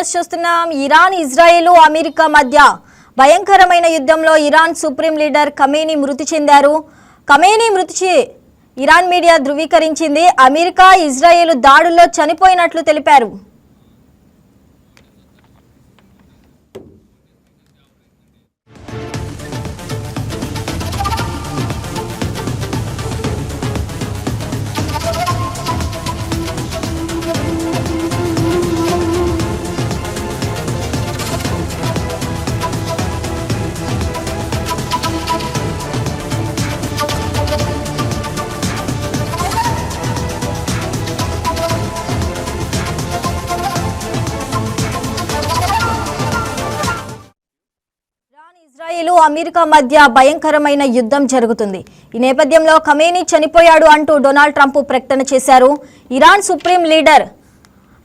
News చూస్తున్నాం. Iran, Israel, America మధ్య భయంకరమైన యుద్ధంలో ఇరాన్ సుప్రీం లీడర్ ఖమేనీ మృతి చెందారు. ఖమేనీ మృతి ఇరాన్ మీడియా ధృవీకరించింది. అమెరికా, ఇజ్రాయెల్ దాడుల్లో చనిపోయినట్లు తెలిపారు. ఇజ్రాయెల్, అమెరికా మధ్య భయంకరమైన యుద్ధం జరుగుతుంది. ఈ నేపథ్యంలో ఖమేనీ చనిపోయాడు అంటూ డొనాల్డ్ ట్రంప్ ప్రకటన చేశారు. ఇరాన్ సుప్రీం లీడర్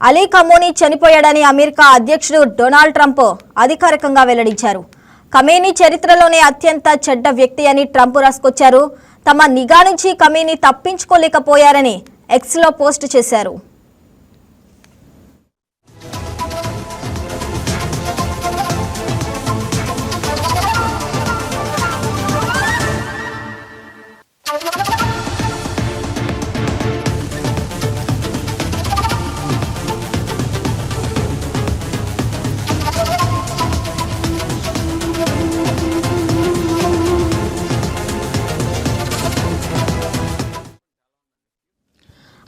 అలీ ఖమోనీ చనిపోయాడని అమెరికా అధ్యక్షుడు డొనాల్డ్ ట్రంప్ అధికారికంగా వెల్లడించారు. ఖమేనీ చరిత్రలోనే అత్యంత చెడ్డ వ్యక్తి అని ట్రంప్ రాసుకొచ్చారు. తమ నిఘా నుంచి ఖమేనీ తప్పించుకోలేకపోయారని ఎక్స్లో పోస్ట్ చేశారు.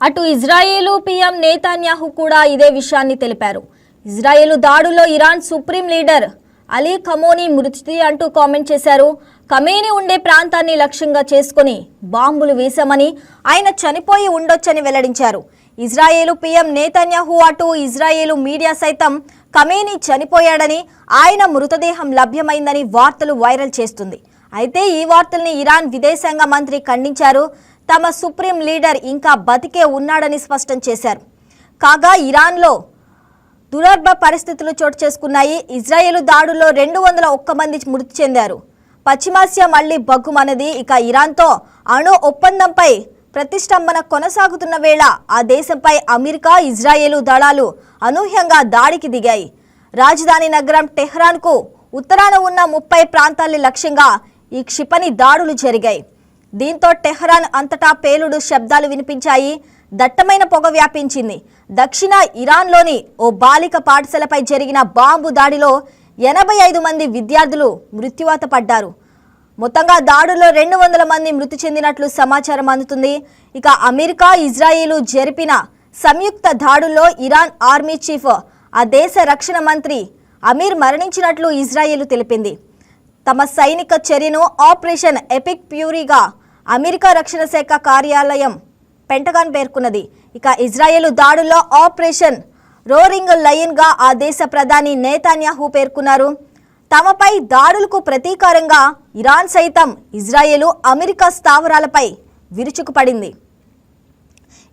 అటు ఇజ్రాయెల్ పీఎం నేతన్యాహు కూడా ఇదే విషయాన్ని తెలిపారు. ఇజ్రాయెల్ దాడుల్లో ఇరాన్ సుప్రీం లీడర్ అలీ ఖమోనీ మృతి అంటూ కామెంట్ చేశారు. ఖమేనీ ఉండే ప్రాంతాన్ని లక్ష్యంగా చేసుకుని బాంబులు వేశామని, ఆయన చనిపోయి ఉండొచ్చని వెల్లడించారు. ఇజ్రాయెల్ పీఎం నేతన్యాహు అటు ఇజ్రాయెల్ మీడియా సైతం ఖమేనీ చనిపోయాడని, ఆయన మృతదేహం లభ్యమైందని వార్తలు వైరల్ చేస్తుంది. అయితే ఈ వార్తల్ని ఇరాన్ విదేశాంగ మంత్రి ఖండించారు. తమ సుప్రీం లీడర్ ఇంకా బతికే ఉన్నాడని స్పష్టం చేశారు. కాగా ఇరాన్లో దురర్భ పరిస్థితులు చోటు చేసుకున్నాయి. ఇజ్రాయెల్ దాడుల్లో 201 మంది మృతి చెందారు. పశ్చిమాసియా మళ్లీ బగ్గుమన్నది. ఇక ఇరాన్తో అణు ఒప్పందంపై ప్రతిష్టంభన కొనసాగుతున్న వేళ ఆ దేశంపై అమెరికా, ఇజ్రాయెల్ దళాలు అనూహ్యంగా దాడికి దిగాయి. రాజధాని నగరం టెహ్రాన్కు ఉత్తరాన ఉన్న 30 ప్రాంతాల్ని లక్ష్యంగా ఈ క్షిపణి దాడులు జరిగాయి. దీంతో టెహ్రాన్ అంతటా పేలుడు శబ్దాలు వినిపించాయి. దట్టమైన పొగ వ్యాపించింది. దక్షిణ ఇరాన్లోని ఓ బాలిక పాఠశాలపై జరిగిన బాంబు దాడిలో 85 మంది విద్యార్థులు మృత్యువాత పడ్డారు. మొత్తంగా దాడుల్లో 200 మంది మృతి చెందినట్లు సమాచారం అందుతుంది. ఇక అమెరికా, ఇజ్రాయెల్ జరిపిన సంయుక్త దాడుల్లో ఇరాన్ ఆర్మీ చీఫ్, ఆ దేశ రక్షణ మంత్రి అమీర్ మరణించినట్లు ఇజ్రాయెల్ తెలిపింది. తమ సైనిక చర్యను ఆపరేషన్ ఎపిక్ ఫ్యూరీగా అమెరికా రక్షణ శాఖ కార్యాలయం పెంటగాన్ పేర్కొన్నది. ఇక ఇజ్రాయెల్ దాడుల్లో ఆపరేషన్ రోరింగ్ లయన్గా ఆ దేశ ప్రధాని నేతన్యాహు పేర్కొన్నారు. తమపై దాడులకు ప్రతీకారంగా ఇరాన్ సైతం ఇజ్రాయెల్, అమెరికా స్థావరాలపై విరుచుకుపడింది.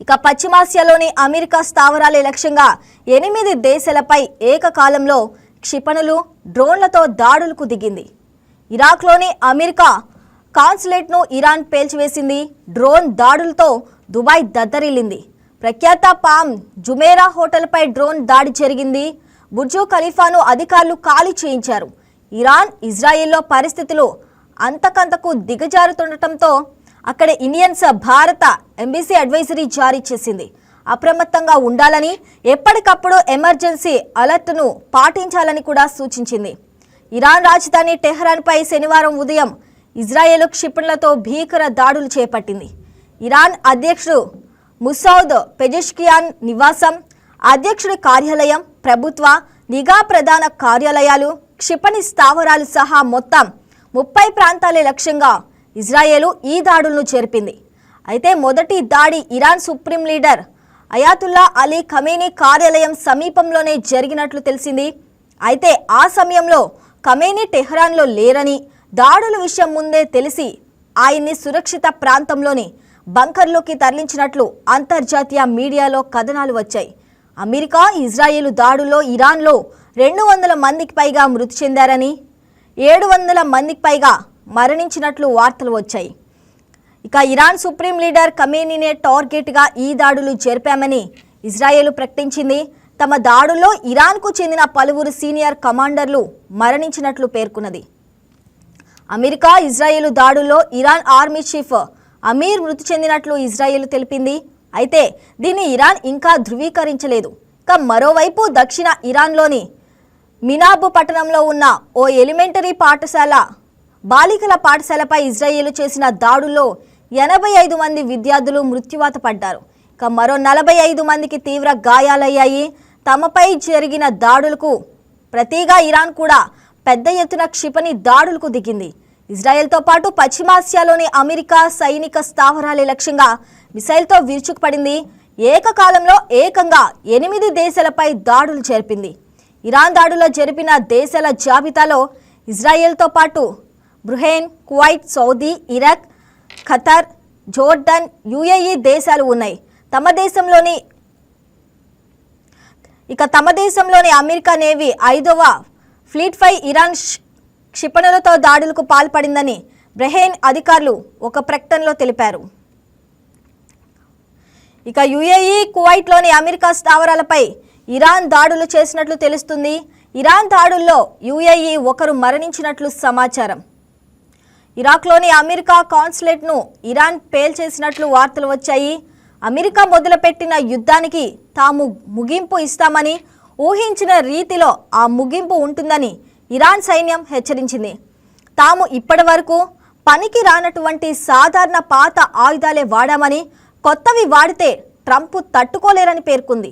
ఇక పశ్చిమాసియాలోని అమెరికా స్థావరాల లక్ష్యంగా 8 దేశాలపై ఏకకాలంలో క్షిపణులు, డ్రోన్లతో దాడులకు దిగింది. ఇరాక్లోని అమెరికా కాన్సులేట్ను ఇరాన్ పేల్చివేసింది. డ్రోన్ దాడులతో దుబాయ్ దద్దరిల్లింది. ప్రఖ్యాత పామ్ జుమేరా హోటల్పై డ్రోన్ దాడి జరిగింది. బుర్జు ఖలీఫాను అధికారులు ఖాళీ చేయించారు. ఇరాన్, ఇజ్రాయెల్లో పరిస్థితులు అంతకంతకు దిగజారుతుండటంతో అక్కడ ఇండియన్స్ భారత ఎంబసీ అడ్వైజరీ జారీ చేసింది. అప్రమత్తంగా ఉండాలని, ఎప్పటికప్పుడు ఎమర్జెన్సీ అలర్ట్ను పాటించాలని కూడా సూచించింది. ఇరాన్ రాజధాని టెహ్రాన్పై శనివారం ఉదయం ఇజ్రాయెల్ క్షిపణులతో భీకర దాడులు చేపట్టింది. ఇరాన్ అధ్యక్షుడు ముసౌద్ పెజెష్కియాన్ నివాసం, అధ్యక్షుడి కార్యాలయం, ప్రభుత్వ నిఘా ప్రధాన కార్యాలయాలు, క్షిపణి స్థావరాలు సహా మొత్తం 30 ప్రాంతాల లక్ష్యంగా ఇజ్రాయెల్ ఈ దాడులను జరిపింది. అయితే మొదటి దాడి Iran supreme leader అయాతుల్లా Ali Khamenei కార్యాలయం సమీపంలోనే జరిగినట్లు తెలిసింది. అయితే ఆ సమయంలో ఖమేనీ టెహ్రాన్లో లేరని, దాడుల విషయం ముందే తెలిసి ఆయన్ని సురక్షిత ప్రాంతంలోని బంకర్లోకి తరలించినట్లు అంతర్జాతీయ మీడియాలో కథనాలు వచ్చాయి. అమెరికా, ఇజ్రాయెల్ దాడుల్లో ఇరాన్లో 200 మందికి పైగా మృతి చెందారని, 700 మందికి పైగా మరణించినట్లు వార్తలు వచ్చాయి. ఇక ఇరాన్ సుప్రీం లీడర్ ఖమేనీనే టార్గెట్గా ఈ దాడులు జరిపామని ఇజ్రాయెల్ ప్రకటించింది. తమ దాడుల్లో ఇరాన్కు చెందిన పలువురు సీనియర్ కమాండర్లు మరణించినట్లు పేర్కొన్నది. అమెరికా ఇజ్రాయెల్ దాడుల్లో ఇరాన్ ఆర్మీ చీఫ్ అమీర్ మృతి చెందినట్లు ఇజ్రాయెల్ తెలిపింది. అయితే దీన్ని ఇరాన్ ఇంకా ధృవీకరించలేదు. మరోవైపు దక్షిణ ఇరాన్లోని మినాబు పట్టణంలో ఉన్న ఓ ఎలిమెంటరీ పాఠశాల బాలికల పాఠశాలపై ఇజ్రాయెల్ చేసిన దాడుల్లో 85 మంది విద్యార్థులు మృత్యువాత పడ్డారు. మరో 45 మందికి తీవ్ర గాయాలయ్యాయి. తమపై జరిగిన దాడులకు ప్రతిగా ఇరాన్ కూడా పెద్ద ఎత్తున క్షిపణి దాడులకు దిగింది. ఇజ్రాయెల్తో పాటు పశ్చిమాసియాలోని అమెరికా సైనిక స్థావరాలే లక్ష్యంగా మిసైల్తో విరుచుకుపడింది. ఏకకాలంలో ఏకంగా 8 దేశాలపై దాడులు జరిపింది. ఇరాన్ దాడులు జరిపిన దేశాల జాబితాలో ఇజ్రాయెల్తో పాటు Bahrain, Kuwait, Saudi, Iraq, Qatar, Jordan, UAE దేశాలు ఉన్నాయి. తమ దేశంలోని అమెరికా నేవీ 5వ ఫ్లీట్పై ఇరాన్ క్షిపణులతో దాడులకు పాల్పడిందని బహ్రెయిన్ అధికారులు ఒక ప్రకటనలో తెలిపారు. యుఏఈ, కువైట్లోని అమెరికా స్థావరాలపై ఇరాన్ దాడులు చేసినట్లు తెలుస్తుంది. ఇరాన్ దాడుల్లో యుఏఈ ఒకరు మరణించినట్లు సమాచారం. ఇరాక్లోని అమెరికా కాన్సులేట్ను ఇరాన్ పేల్చేసినట్లు వార్తలు వచ్చాయి. అమెరికా మొదలుపెట్టిన యుద్ధానికి తాము ముగింపు ఇస్తామని, ఊహించిన రీతిలో ఆ ముగింపు ఉంటుందని ఇరాన్ సైన్యం హెచ్చరించింది. తాము ఇప్పటి వరకు పనికి రానటువంటి సాధారణ పాత ఆయుధాలే వాడామని, కొత్తవి వాడితే ట్రంప్ తట్టుకోలేరని పేర్కొంది.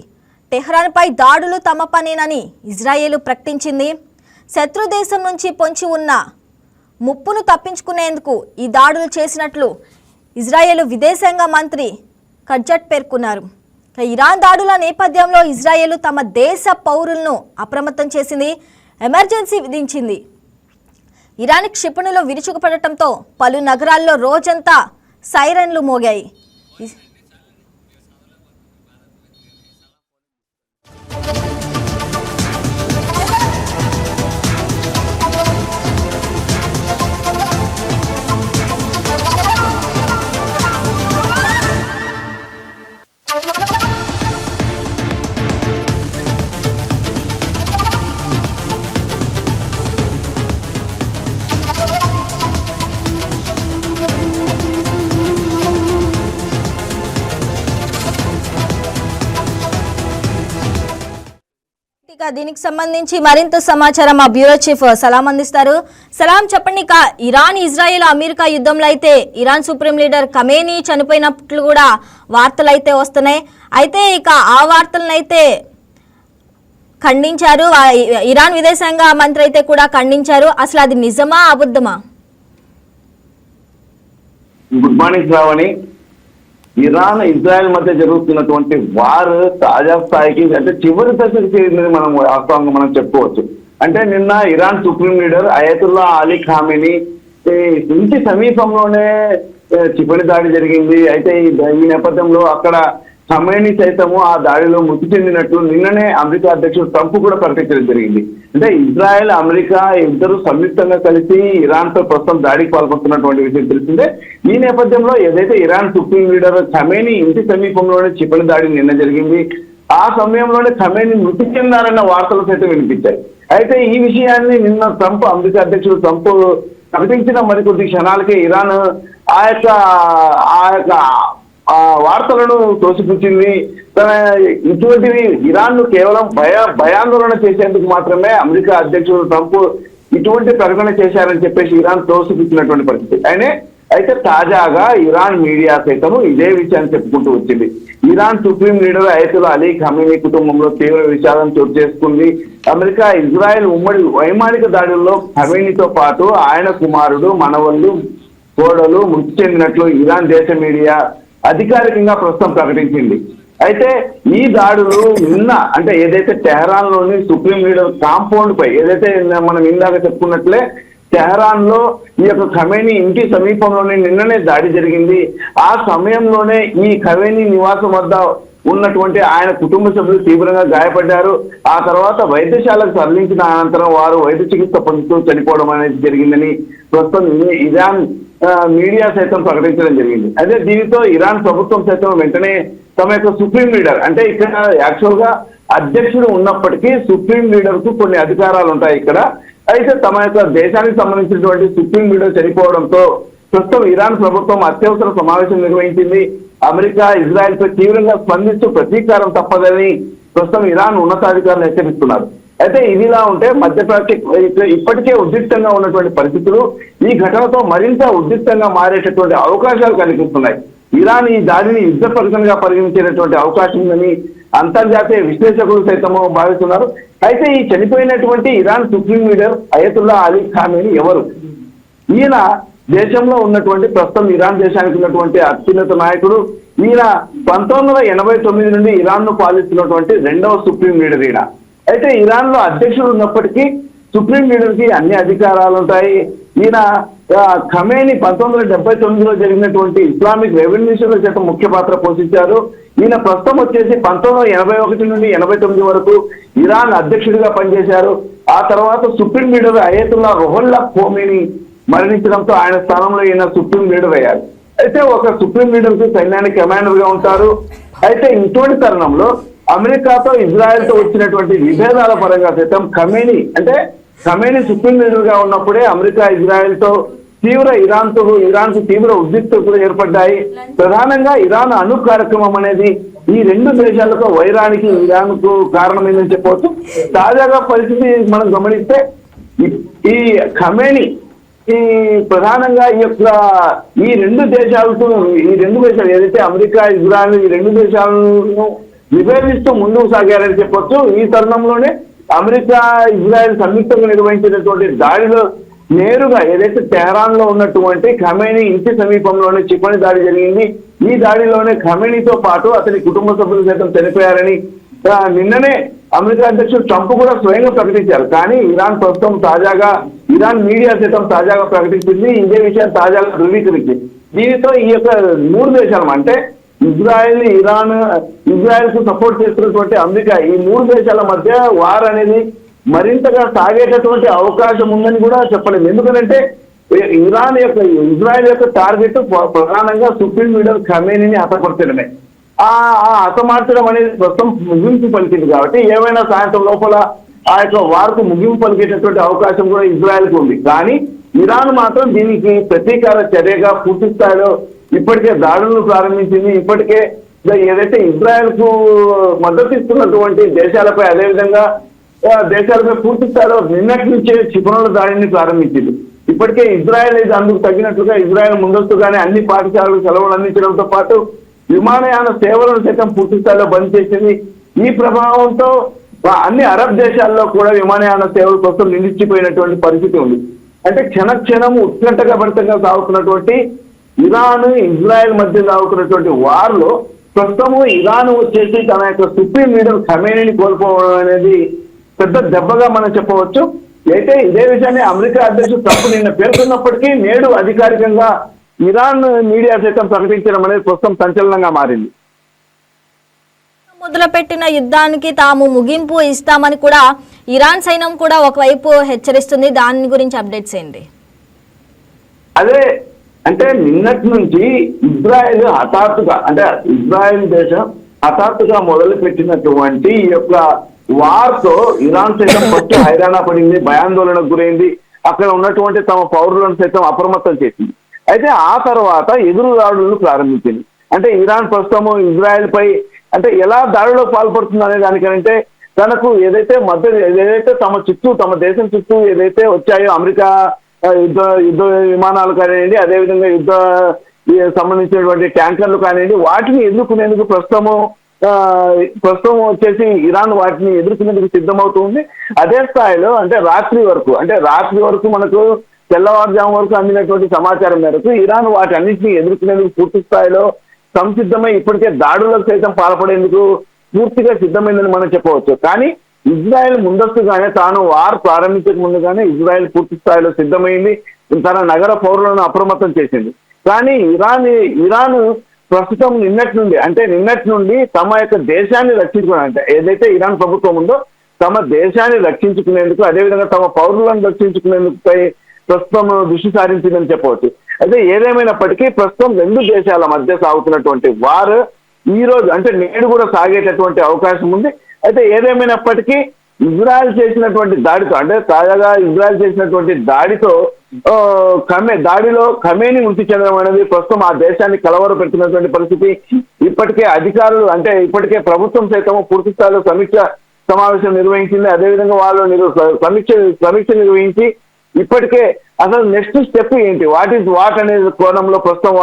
టెహ్రాన్పై దాడులు తమ పనేనని ఇజ్రాయెల్ ప్రకటించింది. శత్రు దేశం నుంచి పొంచి ఉన్న ముప్పును తప్పించుకునేందుకు ఈ దాడులు చేసినట్లు ఇజ్రాయెల్ విదేశాంగ మంత్రి కర్జట్ పేర్కొన్నారు. ఇరాన్ దాడుల నేపథ్యంలో ఇజ్రాయెల్ తమ దేశ పౌరులను అప్రమత్తం చేసింది, ఎమర్జెన్సీ విధించింది. ఇరాన్ క్షిపణులు విరుచుకుపడటంతో పలు నగరాల్లో రోజంతా సైరన్లు మోగాయి. దీనికి సంబంధించి మరింత సమాచారం మా బ్యూరో చీఫ్ సలాం అందిస్తారు. సలాం, చెప్పండి. ఇరాన్, ఇజ్రాయెల్, అమెరికా యుద్ధంలో అయితే ఇరాన్ సుప్రీం లీడర్ ఖమేనీ చనిపోయినట్లు కూడా వార్తలు అయితే వస్తున్నాయి. అయితే ఆ వార్తలను అయితే ఖండించారు. ఇరాన్ విదేశాంగ మంత్రి అయితే కూడా ఖండించారు. అసలు అది నిజమా అబద్ధమా? Good morning Shravani. Iran Israel మధ్య జరుగుతున్నటువంటి వార్ తాజా స్థాయికి అంటే చివరి దశకు చేరిందని మనం చెప్పుకోవచ్చు. అంటే నిన్న Iran supreme leader Ayatollah Ali Khamenei ఇంటి సమీపంలోనే క్షిపణి దాడి జరిగింది. అయితే ఈ నేపథ్యంలో అక్కడ ఖమేనీ సైతము ఆ దాడిలో మృతి చెందినట్టు నిన్ననే అమెరికా అధ్యక్షుడు ట్రంప్ కూడా ప్రకటించడం జరిగింది. అంటే ఇజ్రాయెల్, అమెరికా ఇద్దరు సంయుక్తంగా కలిసి ఇరాన్ తో ప్రస్తుతం దాడికి పాల్పడుతున్నటువంటి విషయం తెలిసిందే. ఈ నేపథ్యంలో ఏదైతే ఇరాన్ సుప్రీం లీడర్ ఖమేనీ ఇంటి సమీపంలోనే క్షిపణి దాడి నిన్న జరిగింది. ఆ సమయంలోనే ఖమేనీ మృతి చెందారన్న వార్తలు సైతం వినిపించాయి. అయితే ఈ విషయాన్ని నిన్న ట్రంప్, అమెరికా అధ్యక్షుడు ట్రంప్ ప్రకటించిన మరికొద్ది క్షణాలకే ఇరాన్ ఆ యొక్క వార్తలను తోసిపుచ్చింది. ఇటువంటివి ఇరాన్ ను కేవలం భయాందోళన చేసేందుకు మాత్రమే అమెరికా అధ్యక్షుడు ట్రంప్ ఇటువంటి ప్రకటన చేశారని చెప్పేసి ఇరాన్ తోసిపుచ్చినటువంటి పరిస్థితి. అయితే తాజాగా ఇరాన్ మీడియా సైతము ఇదే విషయాన్ని చెప్పుకుంటూ వచ్చింది. Iran supreme leader Ayatollah Ali Khamenei కుటుంబంలో తీవ్ర విషాదం చోటు చేసుకుంది. అమెరికా ఇజ్రాయెల్ ఉమ్మడి వైమానిక దాడుల్లో ఖమేనీతో పాటు ఆయన కుమారుడు, మనవళ్ళు, కోడలు మృతి చెందినట్లు ఇరాన్ దేశ మీడియా అధికారికంగా ప్రస్తుతం ప్రకటించింది. అయితే ఈ దాడులు నిన్న అంటే ఏదైతే టెహరాన్ లోని సుప్రీం లీడర్ కాంపౌండ్ పై ఏదైతే మనం ఇందాక చెప్పుకున్నట్లే తెహరాన్ లో ఈ యొక్క ఖమేనీ ఇంటి సమీపంలోనే నిన్ననే దాడి జరిగింది. ఆ సమయంలోనే ఈ ఖమేనీ నివాసం వద్ద ఉన్నటువంటి ఆయన కుటుంబ సభ్యులు తీవ్రంగా గాయపడ్డారు. ఆ తర్వాత వైద్యశాలకు తరలించిన అనంతరం వారు వైద్య చికిత్స పొందుతూ చనిపోవడం అనేది జరిగిందని ప్రస్తుతం ఇరాన్ మీడియా సైతం ప్రకటించడం జరిగింది. అదే దీనితో ఇరాన్ ప్రభుత్వం సైతం వెంటనే తమ యొక్క సుప్రీం లీడర్, అంటే ఇక్కడ యాక్చువల్ గా అధ్యక్షుడు ఉన్నప్పటికీ సుప్రీం లీడర్ కు కొన్ని అధికారాలు ఉంటాయి ఇక్కడ. అయితే తమ యొక్క దేశానికి సంబంధించినటువంటి సుప్రీం లీడర్ చనిపోవడంతో ప్రస్తుతం ఇరాన్ ప్రభుత్వం అత్యవసర సమావేశం నిర్వహించింది. అమెరికా ఇజ్రాయెల్ పై తీవ్రంగా స్పందిస్తూ ప్రతీకారం తప్పదని ప్రస్తుతం ఇరాన్ ఉన్నతాధికారులు హెచ్చరిస్తున్నారు. అయితే ఇదిలా ఉంటే మధ్యప్రాచ్య ఇప్పటికే ఉద్రిక్తంగా ఉన్నటువంటి పరిస్థితులు ఈ ఘటనతో మరింత ఉద్రిక్తంగా మారేటటువంటి అవకాశాలు కనిపిస్తున్నాయి. ఇరాన్ ఈ దాడిని యుద్ధ పరికరంగా పరిగణించేటటువంటి అవకాశం ఉందని అంతర్జాతీయ విశ్లేషకులు సైతము భావిస్తున్నారు. అయితే ఈ చనిపోయినటువంటి Iran supreme leader Ayatollah Ali Khamenei ఎవరు? ఈయన దేశంలో ఉన్నటువంటి ప్రస్తుతం ఇరాన్ దేశానికి ఉన్నటువంటి అత్యున్నత నాయకుడు. ఈయన 1989 నుండి ఇరాన్ ను పాలిస్తున్నటువంటి రెండవ సుప్రీం లీడర్ ఈయన. అయితే ఇరాన్ లో అధ్యక్షుడు ఉన్నప్పటికీ సుప్రీం లీడర్ కి అన్ని అధికారాలు ఉంటాయి. ఈయన ఖమేనీ 1979లో జరిగినటువంటి ఇస్లామిక్ రెవల్యూషన్ లో చేత ముఖ్య పాత్ర పోషించారు. ఈయన ప్రస్తుతం వచ్చేసి 1981 నుండి 89 వరకు ఇరాన్ అధ్యక్షుడిగా పనిచేశారు. ఆ తర్వాత supreme leader Ayatollah Ruhollah Khomeini మరణించడంతో ఆయన స్థానంలో ఈయన సుప్రీం లీడర్ అయ్యారు. అయితే ఒక సుప్రీం లీడర్ కి సైన్యానికి కమాండర్ గా ఉంటారు. అయితే ఇటువంటి తరుణంలో అమెరికాతో ఇజ్రాయెల్ తో వచ్చినటువంటి విభేదాల పరంగా సైతం ఖమేనీ సుప్రీం లీడర్ గా ఉన్నప్పుడే అమెరికా ఇజ్రాయెల్ తో ఇరాన్ కు తీవ్ర ఉద్రిక్తతలు ఏర్పడ్డాయి. ప్రధానంగా ఇరాన్ అణు కార్యక్రమం అనేది ఈ రెండు దేశాలతో వైరానికి ఇరాన్ కు కారణమైందని చెప్పవచ్చు. తాజాగా పరిస్థితి మనం గమనిస్తే ఈ ఖమేనీ ప్రధానంగా ఈ రెండు దేశాలతో ఏదైతే అమెరికా ఇజ్రాయెల్ ఈ రెండు దేశాలను విభేదిస్తూ ముందుకు సాగారని చెప్పొచ్చు. ఈ తరుణంలోనే అమెరికా ఇజ్రాయెల్ సంయుక్తంగా నిర్వహించినటువంటి దాడిలో నేరుగా ఏదైతే తెహరాన్ లో ఉన్నటువంటి ఖమేనీ ఇంటి సమీపంలోనే క్షిపణి దాడి జరిగింది. ఈ దాడిలోనే ఖమేనీతో పాటు అతని కుటుంబ సభ్యులు సైతం చనిపోయారని నిన్ననే అమెరికా అధ్యక్షుడు ట్రంప్ కూడా స్వయంగా ప్రకటించారు. కానీ ఇరాన్ మీడియా సైతం తాజాగా ప్రకటించింది. ఇదే విషయం తాజాగా ధృవీకరించింది. దీనితో ఈ యొక్క మూడు దేశాలు, అంటే ఇజ్రాయెల్ కు సపోర్ట్ చేస్తున్నటువంటి అమెరికా, ఈ మూడు దేశాల మధ్య వార్ అనేది మరింతగా సాగేటటువంటి అవకాశం ఉందని కూడా చెప్పలేదు. ఎందుకంటే ఇజ్రాయెల్ యొక్క టార్గెట్ ప్రధానంగా సుప్రీం లీడర్ ఖమేనీని హతపరచడమే. ఆ హతమార్చడం అనేది ప్రస్తుతం ముగింపు పలికింది. కాబట్టి ఏమైనా సాయంత్రం లోపల ఆ యొక్క వార్కు ముగింపు పలికేటటువంటి అవకాశం కూడా ఇజ్రాయెల్ కు ఉంది. కానీ ఇరాన్ మాత్రం దీనికి ప్రతీకార చర్యగా పూర్తి స్థాయిలో ఇప్పటికే దాడులను ప్రారంభించింది. ఇప్పటికే ఏదైతే ఇజ్రాయెల్ కు మద్దతు ఇస్తున్నటువంటి దేశాలపై అదేవిధంగా దేశాలపై పూర్తి స్థాయిలో నిన్నటి నుంచే క్షిపణుల దాడిని ప్రారంభించింది. ఇప్పటికే ఇజ్రాయెల్ ఇది అందుకు తగినట్లుగా ఇజ్రాయెల్ ముందస్తుగానే అన్ని పాఠశాలలకు సెలవులు అందించడంతో పాటు విమానయాన సేవలను సైతం పూర్తి స్థాయిలో బంద్ చేసింది. ఈ ప్రభావంతో అన్ని అరబ్ దేశాల్లో కూడా విమానయాన సేవల కోసం నిలిచిపోయినటువంటి పరిస్థితి ఉంది. అంటే క్షణము ఉత్కంఠగా భరితంగా సాగుతున్నటువంటి ఇరాన్ ఇజ్రాయెల్ మధ్య సాగుతున్నటువంటి వార్ లో ప్రస్తుతము ఇరాన్ వచ్చేసి తన యొక్క సుప్రీం లీడర్ ఖమేనీని కోల్పోవడం అనేది పెద్ద దెబ్బగా మనం చెప్పవచ్చు. అయితే ఇదే విషయాన్ని అమెరికా అధ్యక్షుడు ట్రంప్ నిన్న పేర్కొన్నప్పటికీ నేడు అధికారికంగా ఇరాన్ మీడియా సైతం ప్రకటించడం అనేది ప్రస్తుతం సంచలనంగా మారింది. మొదలుపెట్టిన యుద్ధానికి తాము ముగింపు ఇస్తామని కూడా ఇరాన్ సైన్యం కూడా ఒకవైపు హెచ్చరిస్తుంది. దాని గురించి అప్డేట్స్ ఏంటి? అదే అంటే నిన్నటి నుంచి ఇజ్రాయెల్ దేశం హఠాత్తుగా మొదలు పెట్టినటువంటి ఈ యొక్క వార్ తో ఇరాన్ సైతం ఫస్ట్ హైరాణ పడింది, భయాందోళనకు గురైంది. అక్కడ ఉన్నటువంటి తమ పౌరులను సైతం అప్రమత్తం చేసింది. అయితే ఆ తర్వాత ఎదురు దాడులను ప్రారంభించింది. అంటే ఇరాన్ ప్రస్తుతము ఇజ్రాయెల్ పై అంటే ఎలా దాడిలో పాల్పడుతుంది అనే దానికంటే తనకు ఏదైతే తమ దేశం చుట్టూ ఏదైతే వచ్చాయో అమెరికా యుద్ధ విమానాలు కానివ్వండి, అదేవిధంగా సంబంధించినటువంటి ట్యాంకర్లు కానివ్వండి, వాటిని ఎదుర్కొనేందుకు ప్రస్తుతం వచ్చేసి ఇరాన్ వాటిని ఎదుర్కొనేందుకు సిద్ధమవుతుంది. అదే స్థాయిలో అంటే రాత్రి వరకు మనకు తెల్లవారుజాము వరకు అందినటువంటి సమాచారం మేరకు ఇరాన్ వాటి అన్నింటినీ ఎదుర్కొనేందుకు పూర్తి స్థాయిలో సంసిద్ధమై ఇప్పటికే దాడులకు సైతం పాల్పడేందుకు పూర్తిగా సిద్ధమైందని మనం చెప్పవచ్చు. కానీ ఇజ్రాయెల్ ముందస్తుగానే తాను వార్ ప్రారంభించక ముందుగానే ఇజ్రాయెల్ పూర్తి స్థాయిలో సిద్ధమైంది, తన నగర పౌరులను అప్రమత్తం చేసింది. కానీ ఇరాన్ ప్రస్తుతం నిన్నటి నుండి తమ యొక్క దేశాన్ని రక్షించుకోవాలంటే ఏదైతే ఇరాన్ ప్రభుత్వం ఉందో తమ దేశాన్ని రక్షించుకునేందుకు, అదేవిధంగా తమ పౌరులను రక్షించుకునేందుకు ప్రస్తుతం దృష్టి సారించిందని చెప్పవచ్చు. అయితే ఏదేమైనప్పటికీ ప్రస్తుతం రెండు దేశాల మధ్య సాగుతున్నటువంటి వార్ ఈ రోజు అంటే నేడు కూడా సాగేటటువంటి అవకాశం ఉంది. అయితే ఏదేమైనప్పటికీ ఇజ్రాయెల్ చేసినటువంటి దాడితో, అంటే తాజాగా ఇజ్రాయెల్ చేసినటువంటి దాడితో దాడిలో ఖమేని మృతి చెందడం అనేది ప్రస్తుతం ఆ దేశాన్ని కలవరపెడుతున్నటువంటి పరిస్థితి. ఇప్పటికే అధికారులు అంటే ఇప్పటికే ప్రభుత్వం సైతం పూర్తి స్థాయిలో సమీక్ష సమావేశం నిర్వహించింది. అదేవిధంగా వాళ్ళు సమీక్ష నిర్వహించి ఇప్పటికే అసలు నెక్స్ట్ స్టెప్ ఏంటి, వాట్ అనే కోణంలో ప్రస్తుతం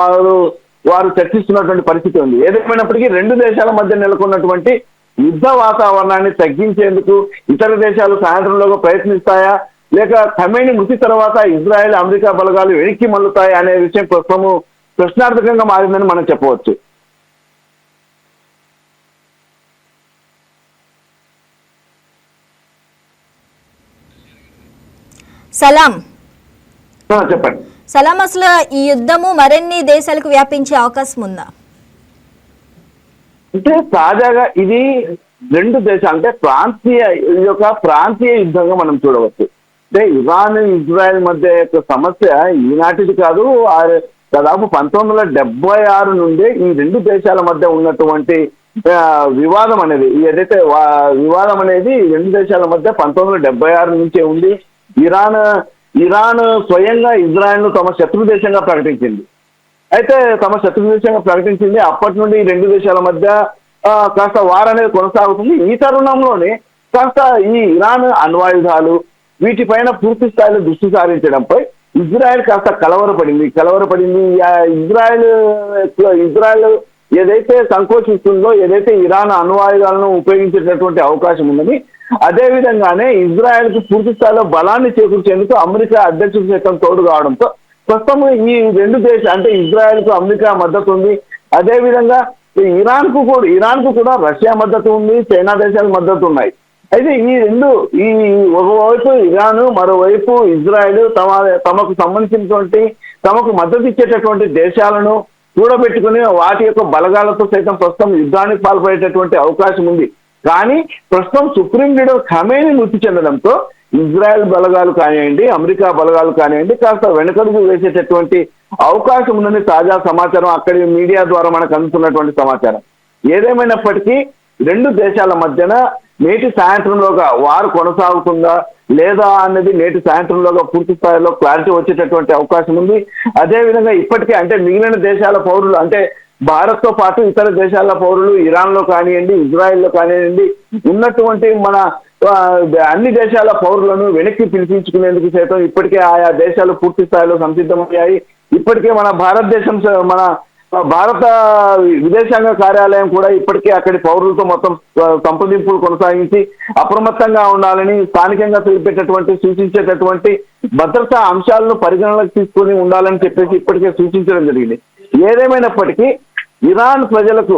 వారు చర్చిస్తున్నటువంటి పరిస్థితి ఉంది. ఏదేమైనప్పటికీ రెండు దేశాల మధ్య నెలకొన్నటువంటి యుద్ధ వాతావరణాన్ని తగ్గించేందుకు ఇతర దేశాలు సాయంత్రంలోగా ప్రయత్నిస్తాయా, లేక ఖమేని మృతి తర్వాత ఇజ్రాయెల్ అమెరికా బలగాలు వెనక్కి మల్లుతాయా అనే విషయం ప్రస్తుతము ప్రశ్నార్థకంగా మారిందని మనం చెప్పవచ్చు. సలాం చెప్పండి. సలాం, అసలు ఈ యుద్ధము మరిన్ని దేశాలకు వ్యాపించే అవకాశం ఉందా? అంటే తాజాగా ఇది రెండు దేశాలు అంటే ప్రాంతీయ యుద్ధంగా మనం చూడవచ్చు. అంటే ఇరాన్ ఇజ్రాయెల్ మధ్య యొక్క సమస్య ఈనాటిది కాదు, దాదాపు 1976 నుండే ఈ రెండు దేశాల మధ్య ఉన్నటువంటి వివాదం అనేది రెండు దేశాల మధ్య 1976 నుంచే ఉంది. ఇరాన్ స్వయంగా ఇజ్రాయెల్ ను తమ శత్రు దేశంగా ప్రకటించింది. అప్పటి నుండి ఈ రెండు దేశాల మధ్య కాస్త వార్ అనేది కొనసాగుతుంది. ఈ తరుణంలోనే కాస్త ఈ ఇరాన్ అణ్వాయుధాలు వీటిపైన పూర్తి స్థాయిలో దృష్టి సారించడంపై ఇజ్రాయెల్ కాస్త కలవరపడింది. ఇజ్రాయెల్ ఏదైతే సంకోచిస్తుందో, ఏదైతే ఇరాన్ అణ్వాయుధాలను ఉపయోగించేటటువంటి అవకాశం ఉందని, అదే విధంగానే ఇజ్రాయెల్ కు పూర్తి స్థాయిలో బలాన్ని చేకూర్చేందుకు అమెరికా అధ్యక్షుడు సైతం తోడు కావడంతో ప్రస్తుతం ఈ రెండు దేశాలు అంటే ఇజ్రాయెల్ కు అమెరికా మద్దతు ఉంది. అదే విధంగా ఇరాన్ కు కూడా రష్యా మద్దతు ఉంది, చైనా దేశాల మద్దతు ఉన్నాయి. అయితే ఒకవైపు ఇరాన్, మరోవైపు ఇజ్రాయెల్ తమకు సంబంధించినటువంటి తమకు మద్దతు ఇచ్చేటటువంటి దేశాలను కూడబెట్టుకుని వాటి యొక్క బలగాలతో సైతం ప్రస్తుతం యుద్ధానికి పాల్పడేటటువంటి అవకాశం ఉంది. కానీ ప్రస్తుతం సుప్రీం లీడర్ ఖమేని మృతి చెందడంతో ఇజ్రాయెల్ బలగాలు కానివ్వండి, అమెరికా బలగాలు కానివ్వండి కాస్త వెనుకడుగు వేసేటటువంటి అవకాశం ఉందని తాజా సమాచారం, అక్కడి మీడియా ద్వారా మనకు అందుతున్నటువంటి సమాచారం. ఏదేమైనప్పటికీ రెండు దేశాల మధ్యన నేటి సాయంత్రంలోగా వారు కొనసాగుతుందా లేదా అన్నది నేటి సాయంత్రంలోగా పూర్తి స్థాయిలో క్లారిటీ వచ్చేటటువంటి అవకాశం ఉంది. అదేవిధంగా ఇప్పటికే అంటే మిగిలిన దేశాల పౌరులు అంటే భారత్ తో పాటు ఇతర దేశాల పౌరులు ఇరాన్ లో కానివ్వండి, ఇజ్రాయెల్ లో కానివ్వండి ఉన్నటువంటి మన అన్ని దేశాల పౌరులను వెనక్కి పిలిపించుకునేందుకు సైతం ఇప్పటికే ఆయా దేశాలు పూర్తి స్థాయిలో సంసిద్ధమయ్యాయి. ఇప్పటికే మన భారత విదేశాంగ కార్యాలయం కూడా ఇప్పటికే అక్కడి పౌరులతో మొత్తం సంప్రదింపులు కొనసాగించి అప్రమత్తంగా ఉండాలని స్థానికంగా సూచించేటటువంటి భద్రతా అంశాలను పరిగణలోకి తీసుకొని ఉండాలని చెప్పేసి ఇప్పటికే సూచించడం జరిగింది. ఏదేమైనప్పటికీ ఇరాన్ ప్రజలకు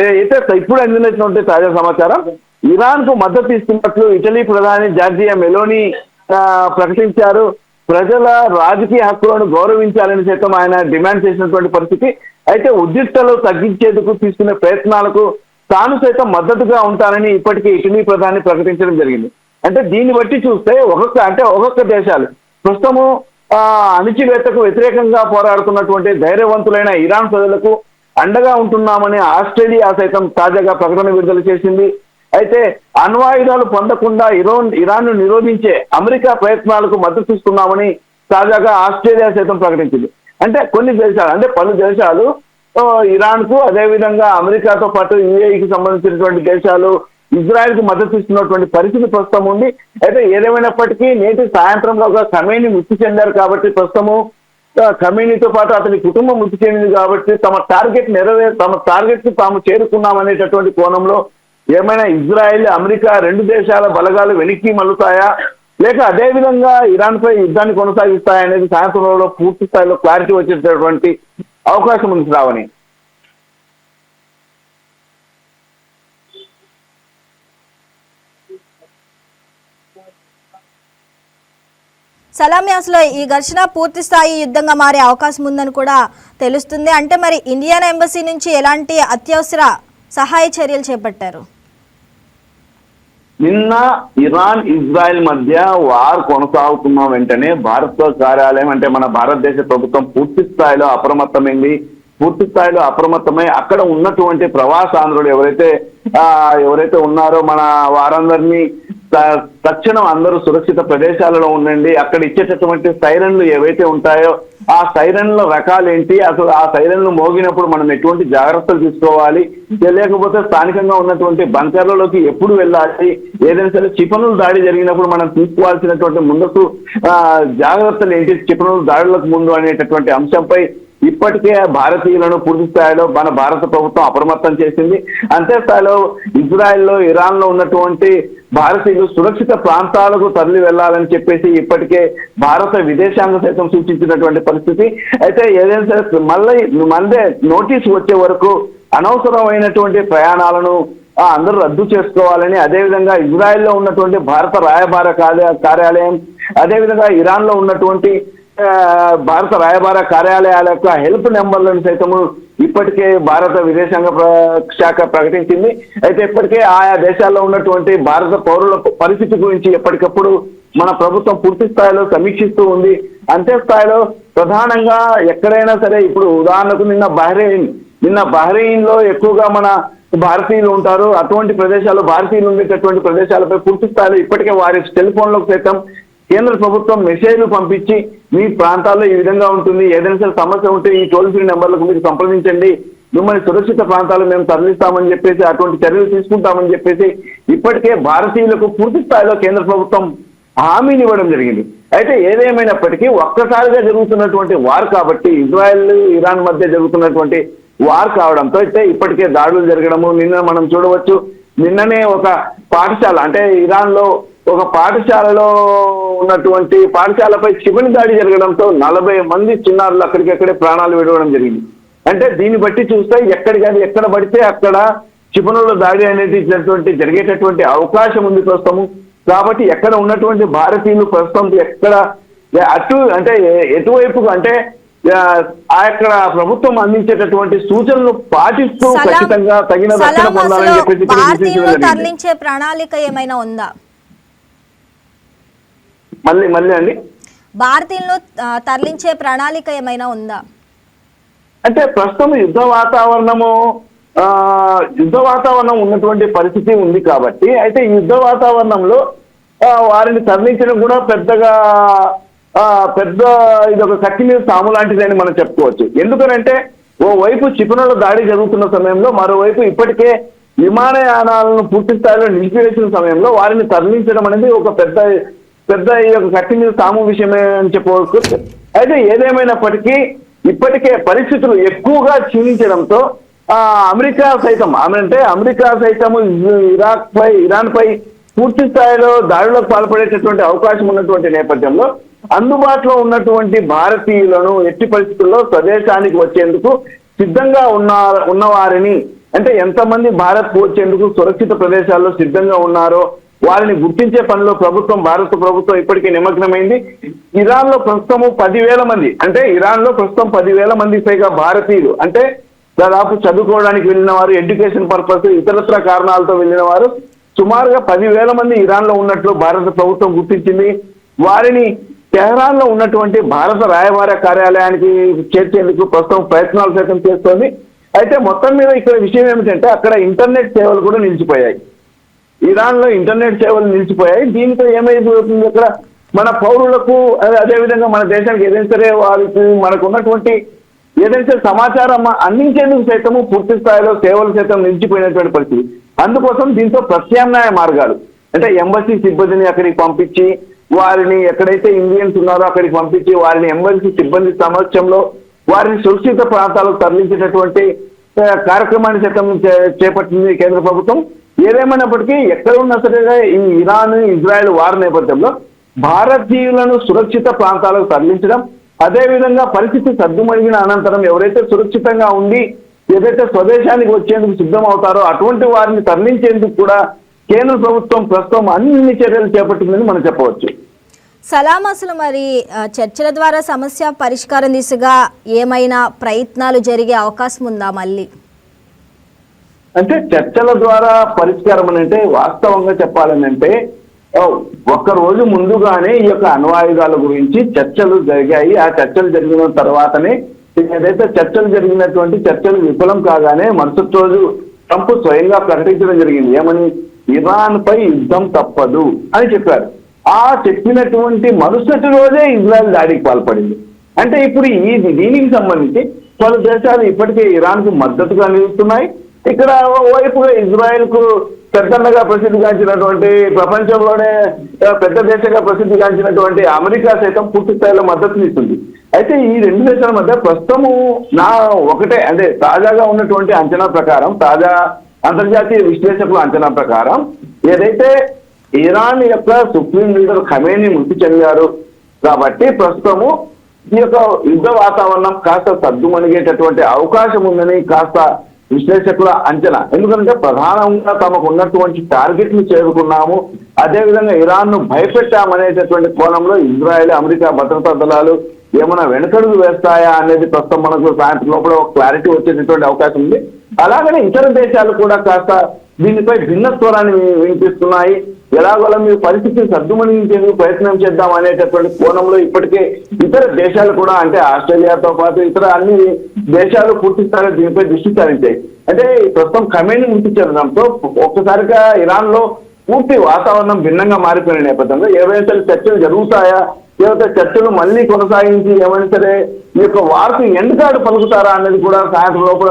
అయితే ఇప్పుడు అందినటువంటి తాజా సమాచారం, ఇరాన్ కు మద్దతు ఇస్తున్నట్లు ఇటలీ ప్రధాని జార్జియా మెలోని ప్రకటించారు. ప్రజల రాజకీయ హక్కులను గౌరవించాలని సైతం ఆయన డిమాండ్ చేసినటువంటి పరిస్థితి. అయితే ఉద్రిక్తలు తగ్గించేందుకు తీసుకునే ప్రయత్నాలకు తాను సైతం మద్దతుగా ఉంటానని ఇప్పటికే ఇటలీ ప్రధాని ప్రకటించడం జరిగింది. అంటే దీన్ని బట్టి చూస్తే ఒక్కొక్క దేశాలు ప్రస్తుతము అణిచివేతకు వ్యతిరేకంగా పోరాడుతున్నటువంటి ధైర్యవంతులైన ఇరాన్ ప్రజలకు అండగా ఉంటున్నామని ఆస్ట్రేలియా సైతం తాజాగా ప్రకటన విడుదల చేసింది. అయితే అణ్వాయుధాలు పొందకుండా ఇరాన్ ను నిరోధించే అమెరికా ప్రయత్నాలకు మద్దతు ఇస్తున్నామని తాజాగా ఆస్ట్రేలియా సైతం ప్రకటించింది. అంటే పలు దేశాలు ఇరాన్ కు అదేవిధంగా అమెరికాతో పాటు యుఏఈకి సంబంధించినటువంటి దేశాలు ఇజ్రాయెల్ కు మద్దతు ఇస్తున్నటువంటి పరిస్థితి ప్రస్తుతం ఉంది. అయితే ఏదేమైనప్పటికీ నేటి సాయంత్రంలో ఖమేని మృతి చెందారు కాబట్టి ప్రస్తుతము ఖమేనీతో పాటు అతని కుటుంబం మృతి చెందింది కాబట్టి తమ టార్గెట్ కు తాము చేరుకున్నామనేటటువంటి కోణంలో ఏమైనా ఇజ్రాయెల్ అమెరికా రెండు దేశాల బలగాలు వెనక్కి మల్లుతాయా లేక అదే విధంగా ఇరాన్ పై యుద్ధాన్ని కొనసాగిస్తాయా అనేది సాయంత్రంలో పూర్తి స్థాయిలో క్లారిటీ వచ్చేటటువంటి అవకాశం ఉంది శ్రావణి. సలామి, అసలు ఈ ఘర్షణ పూర్తి స్థాయి యుద్ధంగా మారే అవకాశం ఉందని కూడా తెలుస్తుంది. అంటే మరి ఇండియన్ ఎంబసీ నుంచి ఎలాంటి అత్యవసర సహాయ చర్యలు చేపట్టారు? నిన్న ఇరాన్ ఇజ్రాయెల్ మధ్య వార్ కొనసాగుతున్న వెంటనే భారత కార్యాలయం అంటే మన భారతదేశ ప్రభుత్వం పూర్తి స్థాయిలో అప్రమత్తమై అక్కడ ఉన్నటువంటి ప్రవాసాంధ్రులు ఎవరైతే ఉన్నారో మన వారందరినీ తక్షణం అందరూ సురక్షిత ప్రదేశాలలో ఉండండి, అక్కడ ఇచ్చేటటువంటి సైరన్లు ఏవైతే ఉంటాయో ఆ సైరన్ల రకాలు ఏంటి, అసలు ఆ సైరన్లు మోగినప్పుడు మనం ఎటువంటి జాగ్రత్తలు తీసుకోవాలి, లేకపోతే స్థానికంగా ఉన్నటువంటి బంకర్లలోకి ఎప్పుడు వెళ్ళాలి, ఏదైనా సరే క్షిపణులు దాడి జరిగినప్పుడు మనం తీసుకోవాల్సినటువంటి ముందుకు జాగ్రత్తలు ఏంటి క్షిపణులు దాడులకు ముందు అనేటటువంటి అంశంపై ఇప్పటికే భారతీయులను పూర్తి స్థాయిలో మన భారత ప్రభుత్వం అప్రమత్తం చేసింది. అంతే స్థాయిలో ఇజ్రాయెల్లో ఇరాన్లో ఉన్నటువంటి భారతీయులు సురక్షిత ప్రాంతాలకు తరలి వెళ్లాలని చెప్పేసి ఇప్పటికే భారత విదేశాంగ సైతం సూచించినటువంటి పరిస్థితి. అయితే ఏదైనా సరే మళ్ళీ నోటీసు వచ్చే వరకు అనవసరమైనటువంటి ప్రయాణాలను అందరూ రద్దు చేసుకోవాలని, అదేవిధంగా ఇజ్రాయెల్లో ఉన్నటువంటి భారత రాయబార కార్యాలయం, అదేవిధంగా ఇరాన్లో ఉన్నటువంటి భారత రాయబార కార్యాలయాల యొక్క హెల్ప్ నెంబర్లను సైతము ఇప్పటికే భారత విదేశాంగ శాఖ ప్రకటించింది. అయితే ఇప్పటికే ఆయా దేశాల్లో ఉన్నటువంటి భారత పౌరుల పరిస్థితి గురించి ఎప్పటికప్పుడు మన ప్రభుత్వం పూర్తి స్థాయిలో సమీక్షిస్తూ ఉంది. అంతే స్థాయిలో ప్రధానంగా ఎక్కడైనా సరే ఇప్పుడు ఉదాహరణకు నిన్న బహ్రెయిన్ లో ఎక్కువగా మన భారతీయులు ఉంటారు. అటువంటి ప్రదేశాల్లో భారతీయులు ఉండేటటువంటి ప్రదేశాలపై పూర్తి స్థాయిలో ఇప్పటికే వారి సెల్ ఫోన్లకు సైతం కేంద్ర ప్రభుత్వం మెసేజ్లు పంపించి మీ ప్రాంతాల్లో ఈ విధంగా ఉంటుంది, ఏదైనా సరే సమస్య ఉంటే ఈ టోల్ ఫ్రీ నెంబర్లకు మీరు సంప్రదించండి, మిమ్మల్ని సురక్షిత ప్రాంతాలు మేము తరలిస్తామని చెప్పేసి అటువంటి చర్యలు తీసుకుంటామని చెప్పేసి ఇప్పటికే భారతీయులకు పూర్తి స్థాయిలో కేంద్ర ప్రభుత్వం హామీని ఇవ్వడం జరిగింది. అయితే ఏదేమైనప్పటికీ ఒక్కసారిగా జరుగుతున్నటువంటి వార్ కాబట్టి, ఇజ్రాయెల్ ఇరాన్ మధ్య జరుగుతున్నటువంటి వార్ కావడంతో అయితే ఇప్పటికే దాడులు జరగడము, నిన్న మనం చూడవచ్చు నిన్ననే ఒక పాఠశాల అంటే ఇరాన్ లో ఒక పాఠశాలలో ఉన్నటువంటి పాఠశాలపై క్షిపణి దాడి జరగడంతో 40 మంది చిన్నారులు అక్కడికక్కడే ప్రాణాలు విడవడం జరిగింది. అంటే దీన్ని బట్టి చూస్తే ఎక్కడ పడితే అక్కడ క్షిపణుల దాడి అనేది జరిగేటటువంటి అవకాశం ఉంది ప్రస్తుతము. కాబట్టి ఎక్కడ ఉన్నటువంటి భారతీయులు ప్రస్తుతం ఎటువైపు అంటే అక్కడ ప్రభుత్వం అందించేటటువంటి సూచనలు పాటిస్తూ ఖచ్చితంగా తగిన రక్షణ పొందాలని చెప్పేసి తరలించే ప్రణాళిక ఏమైనా ఉందా? మళ్ళీ అండి, భారతీయులను తరలించే ప్రణాళిక ఏమైనా ఉందా? అంటే ప్రస్తుతం యుద్ధ వాతావరణం ఉన్నటువంటి పరిస్థితి ఉంది కాబట్టి అయితే ఈ యుద్ధ వాతావరణంలో వారిని తరలించడం కూడా పెద్ద ఇది ఒక కత్తి మీద సాము లాంటిదని మనం చెప్పుకోవచ్చు. ఎందుకనంటే ఓవైపు క్షిపణుల దాడి జరుగుతున్న సమయంలో మరోవైపు ఇప్పటికే విమానయానాలను పూర్తి స్థాయిలో నిలిపివేసిన సమయంలో వారిని తరలించడం అనేది ఒక పెద్ద ఈ యొక్క కత్తి మీద సాము విషయమే అని చెప్పుకోవచ్చు. అయితే ఏదేమైనప్పటికీ ఇప్పటికే పరిస్థితులు ఎక్కువగా క్షీణించడంతో అమెరికా సైతం ఇరాన్ పై పూర్తి స్థాయిలో దాడులకు పాల్పడేటటువంటి అవకాశం ఉన్నటువంటి నేపథ్యంలో అందుబాటులో ఉన్నటువంటి భారతీయులను ఎట్టి పరిస్థితుల్లో స్వదేశానికి వచ్చేందుకు సిద్ధంగా ఉన్నవారిని అంటే ఎంతమంది భారత్కు వచ్చేందుకు సురక్షిత ప్రదేశాల్లో సిద్ధంగా ఉన్నారో వారిని గుర్తించే పనిలో భారత ప్రభుత్వం ఇప్పటికే నిమగ్నమైంది. ఇరాన్లో ప్రస్తుతం 10,000 మంది అంటే 10,000 మంది పైగా భారతీయులు అంటే దాదాపు చదువుకోవడానికి వెళ్ళిన వారు, ఎడ్యుకేషన్ పర్పస్ ఇతరత్ర కారణాలతో వెళ్ళిన వారు సుమారుగా 10,000 మంది ఇరాన్లో ఉన్నట్లు భారత ప్రభుత్వం గుర్తించింది. వారిని టెహరాన్ లో ఉన్నటువంటి భారత రాయబార కార్యాలయానికి చేర్చేందుకు ప్రస్తుతం ప్రయత్నాలు సైతం చేస్తోంది. అయితే మొత్తం మీద ఇక్కడ విషయం ఏమిటంటే అక్కడ ఇంటర్నెట్ సేవలు కూడా నిలిచిపోయాయి. ఇరాన్ లో ఇంటర్నెట్ సేవలు నిలిచిపోయాయి. దీంతో ఏమైపోతుంది, అక్కడ మన పౌరులకు అదేవిధంగా మన దేశానికి ఏదైనా సరే వారికి మనకు ఉన్నటువంటి ఏదైనా సరే సమాచారం అందించేందుకు సైతము పూర్తి స్థాయిలో సేవలు సైతం నిలిచిపోయినటువంటి పరిస్థితి. అందుకోసం దీంతో ప్రత్యామ్నాయ మార్గాలు అంటే ఎంబసీ సిబ్బందిని అక్కడికి పంపించి వారిని ఎక్కడైతే ఇండియన్స్ ఉన్నారో అక్కడికి పంపించి వారిని ఎంబసీ సిబ్బంది సమక్షంలో వారిని సురక్షిత ప్రాంతాలకు తరలించేటటువంటి కార్యక్రమాన్ని సైతం చేపట్టింది కేంద్ర ప్రభుత్వం. ఏదేమైనప్పటికీ ఎక్కడ ఉన్నా సరే ఈ ఇరాన్ ఇజ్రాయెల్ వార్ నేపథ్యంలో భారతీయులను సురక్షిత ప్రాంతాలకు తరలించడం, అదేవిధంగా పరిస్థితి సర్దుమణిగిన అనంతరం ఎవరైతే సురక్షితంగా ఉండి ఏదైతే స్వదేశానికి వచ్చేందుకు సిద్ధం అవుతారో అటువంటి వారిని తరలించేందుకు కూడా కేంద్ర ప్రభుత్వం ప్రస్తుతం అన్ని చర్యలు చేపట్టిందని మనం చెప్పవచ్చు. సలాం, అసలు మరి చర్చల ద్వారా సమస్య పరిష్కారం దిశగా ఏమైనా ప్రయత్నాలు జరిగే అవకాశం ఉందా మళ్ళీ? అంటే చర్చల ద్వారా పరిష్కారం అని అంటే వాస్తవంగా చెప్పాలని అంటే ఒక్క రోజు ముందుగానే ఈ యొక్క అణ్వాయుధాల గురించి చర్చలు జరిగాయి. ఆ చర్చలు జరిగిన తర్వాతనే ఏదైతే చర్చలు విఫలం కాగానే మరుసటి రోజు ట్రంప్ స్వయంగా ప్రకటించడం జరిగింది. ఏమని? ఇరాన్ పై యుద్ధం తప్పదు అని చెప్పారు. ఆ చెప్పినటువంటి మరుసటి రోజే ఇజ్రాయెల్ దాడికి పాల్పడింది. అంటే ఇప్పుడు దీనికి సంబంధించి పలు దేశాలు ఇప్పటికే ఇరాన్ కు మద్దతుగా నిలుస్తున్నాయి. ఇక్కడ వైపుగా ఇజ్రాయెల్ కు పెద్దగా ప్రసిద్ధిగాంచినటువంటి, ప్రపంచంలోనే పెద్ద దేశంగా ప్రసిద్ధిగాంచినటువంటి అమెరికా సైతం పూర్తి స్థాయిలో మద్దతునిస్తుంది. అయితే ఈ రెండు దేశాల మధ్య ప్రస్తుతము ఒకటే, అంటే తాజాగా ఉన్నటువంటి అంచనా ప్రకారం, తాజా అంతర్జాతీయ విశ్లేషకుల అంచనా ప్రకారం ఏదైతే ఇరాన్ యొక్క సుప్రీం లీడర్ ఖమేనీ మృతి చెందారు కాబట్టి ప్రస్తుతము ఈ యొక్క యుద్ధ వాతావరణం కాస్త సద్దుమణిగేటటువంటి అవకాశం ఉందని కాస్త విశ్లేషకుల అంచనా. ఎందుకంటే ప్రధానంగా తమకు ఉన్నటువంటి టార్గెట్ ను చేరుకున్నాము, అదేవిధంగా ఇరాన్ ను భయపెట్టామనేటటువంటి కోణంలో ఇజ్రాయెల్, అమెరికా భద్రతా దళాలు ఏమైనా వెనుకడుగు వేస్తాయా అనేది ప్రస్తుతం మనకు సాయంత్రం లోపల ఒక క్లారిటీ వచ్చేటటువంటి అవకాశం ఉంది. అలాగనే ఇతర దేశాలు కూడా కాస్త దీనిపై భిన్న స్వరాన్ని వినిపిస్తున్నాయి. ఎలాగోలా మీరు పరిస్థితిని సర్దుమణించేందుకు ప్రయత్నం చేద్దాం అనేటటువంటి కోణంలో ఇప్పటికే ఇతర దేశాలు కూడా, అంటే ఆస్ట్రేలియాతో పాటు ఇతర అన్ని దేశాలు పూర్తి స్థాయిలో దీనిపై దృష్టి సారించాయి. అంటే ప్రస్తుతం ఖమేనీ మృతి చెందడంతో ఒక్కసారిగా ఇరాన్ లో పూర్తి వాతావరణం భిన్నంగా మారిపోయిన నేపథ్యంలో ఏవైతే చర్చలు జరుగుతాయా, లేకపోతే చర్చలు మళ్ళీ కొనసాగించి ఏమైనా సరే ఈ యొక్క వార్త ఎండ్ కార్డు పలుకుతారా అనేది కూడా సాయంత్రం లోపల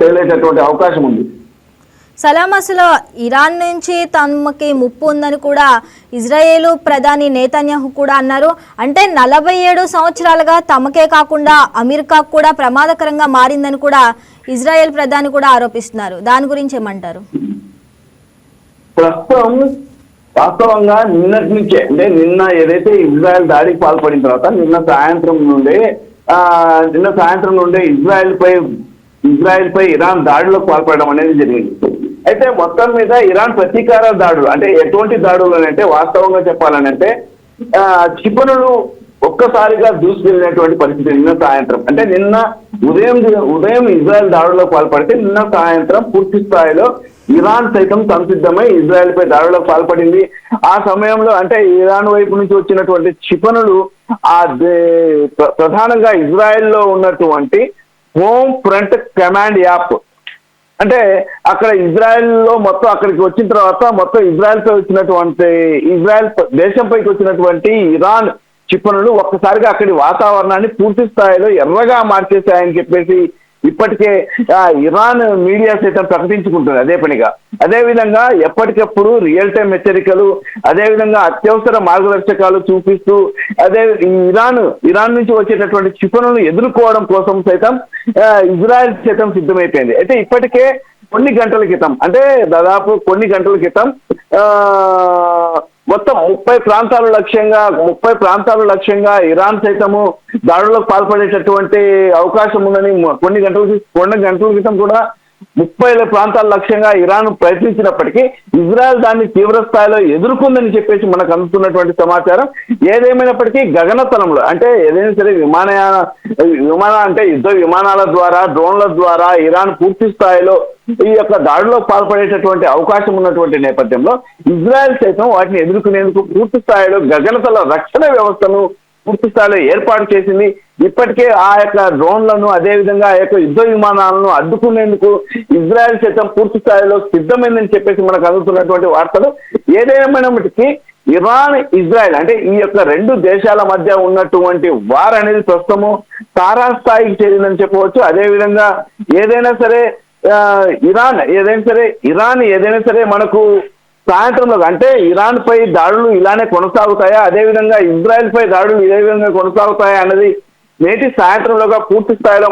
తేలేటటువంటి అవకాశం ఉంది. సలాం, అసలు ఇరాన్ నుంచి తమకి ముప్పు ఉందని కూడా ఇజ్రాయేలు ప్రధాని నేతన్యాహు కూడా అన్నారు. అంటే 47 సంవత్సరాలుగా తమకే కాకుండా అమెరికాకు కూడా ప్రమాదకరంగా మారిందని కూడా ఇజ్రాయెల్ ప్రధాని కూడా ఆరోపిస్తున్నారు. దాని గురించి ఏమంటారు? ప్రస్తుతం వాస్తవంగా నిన్నటి నుంచే, అంటే నిన్న ఏదైతే ఇజ్రాయెల్ దాడికి పాల్పడిన తర్వాత నిన్న సాయంత్రం నుండే ఇజ్రాయెల్ పై ఇరాన్ దాడులకు పాల్పడడం అనేది జరిగింది. అయితే మొత్తం మీద ఇరాన్ ప్రతీకార దాడులు, అంటే ఎటువంటి దాడులు అంటే వాస్తవంగా చెప్పాలనంటే క్షిపణులు ఒక్కసారిగా దూసుకెళ్ళినటువంటి పరిస్థితి నిన్న సాయంత్రం. అంటే నిన్న ఉదయం ఇజ్రాయెల్ దాడులకు పాల్పడితే నిన్న సాయంత్రం పూర్తి స్థాయిలో ఇరాన్ సైతం సంసిద్ధమై ఇజ్రాయెల్ పై దాడులకు పాల్పడింది. ఆ సమయంలో అంటే ఇరాన్ వైపు నుంచి వచ్చినటువంటి క్షిపణులు ప్రధానంగా ఇజ్రాయెల్ లో ఉన్నటువంటి హోమ్ ఫ్రంట్ కమాండ్ యాప్, అంటే అక్కడ ఇజ్రాయెల్ లో మొత్తం అక్కడికి వచ్చిన తర్వాత మొత్తం ఇజ్రాయెల్ దేశంపైకి వచ్చినటువంటి ఇరాన్ క్షిపణులు ఒక్కసారిగా అక్కడి వాతావరణాన్ని పూర్తి స్థాయిలో ఎర్రగా మార్చేశాయని చెప్పేసి ఇప్పటికే ఇరాన్ మీడియా సైతం ప్రకటించుకుంటుంది అదే పనిగా. అదేవిధంగా ఎప్పటికప్పుడు రియల్ టైం హెచ్చరికలు, అదేవిధంగా అత్యవసర మార్గదర్శకాలు చూపిస్తూ ఇరాన్ నుంచి వచ్చేటటువంటి క్షిపణులను ఎదుర్కోవడం కోసం సైతం ఇజ్రాయెల్ సైతం సిద్ధమైపోయింది. అయితే ఇప్పటికే కొన్ని గంటల క్రితం, అంటే దాదాపు కొన్ని గంటల క్రితం మొత్తం 30 ప్రాంతాలు లక్ష్యంగా ఇరాన్ సైతము దాడులకు పాల్పడేటటువంటి అవకాశం ఉందని కొన్ని గంటల క్రితం కూడా 30 ప్రాంతాల లక్ష్యంగా ఇరాన్ ప్రయత్నించినప్పటికీ ఇజ్రాయెల్ దాన్ని తీవ్ర స్థాయిలో ఎదుర్కొందని చెప్పేసి మనకు అందుతున్నటువంటి సమాచారం. ఏదేమైనప్పటికీ గగనతలంలో, అంటే ఏదైనా సరే అంటే యుద్ధ విమానాల ద్వారా, డ్రోన్ల ద్వారా ఇరాన్ పూర్తి స్థాయిలో ఈ యొక్క దాడిలో పాల్పడేటటువంటి అవకాశం ఉన్నటువంటి నేపథ్యంలో ఇజ్రాయెల్ సైతం వాటిని ఎదుర్కొనేందుకు పూర్తి స్థాయిలో గగనతల రక్షణ వ్యవస్థను పూర్తి స్థాయిలో ఏర్పాటు చేసింది. ఇప్పటికే ఆ యొక్క డ్రోన్లను, అదేవిధంగా ఆ యొక్క యుద్ధ విమానాలను అడ్డుకునేందుకు ఇజ్రాయెల్ సైతం పూర్తి స్థాయిలో సిద్ధమైందని చెప్పేసి మనకు అందుతున్నటువంటి వార్తలు. ఏదేమైనప్పటికీ ఇరాన్, ఇజ్రాయెల్ అంటే ఈ యొక్క రెండు దేశాల మధ్య ఉన్నటువంటి వార్ అనేది ప్రస్తుతము తారాస్థాయికి చేరిందని చెప్పవచ్చు. అదేవిధంగా ఏదైనా సరే ఇరాన్ ఏదైనా సరే మనకు సాయంత్రంలో, అంటే ఇరాన్ పై దాడులు ఇలానే కొనసాగుతాయా, అదేవిధంగా ఇజ్రాయెల్ పై దాడులు ఇదే విధంగా కొనసాగుతాయా అన్నది నేటి సాయంత్రంలోగా పూర్తి స్థాయిలో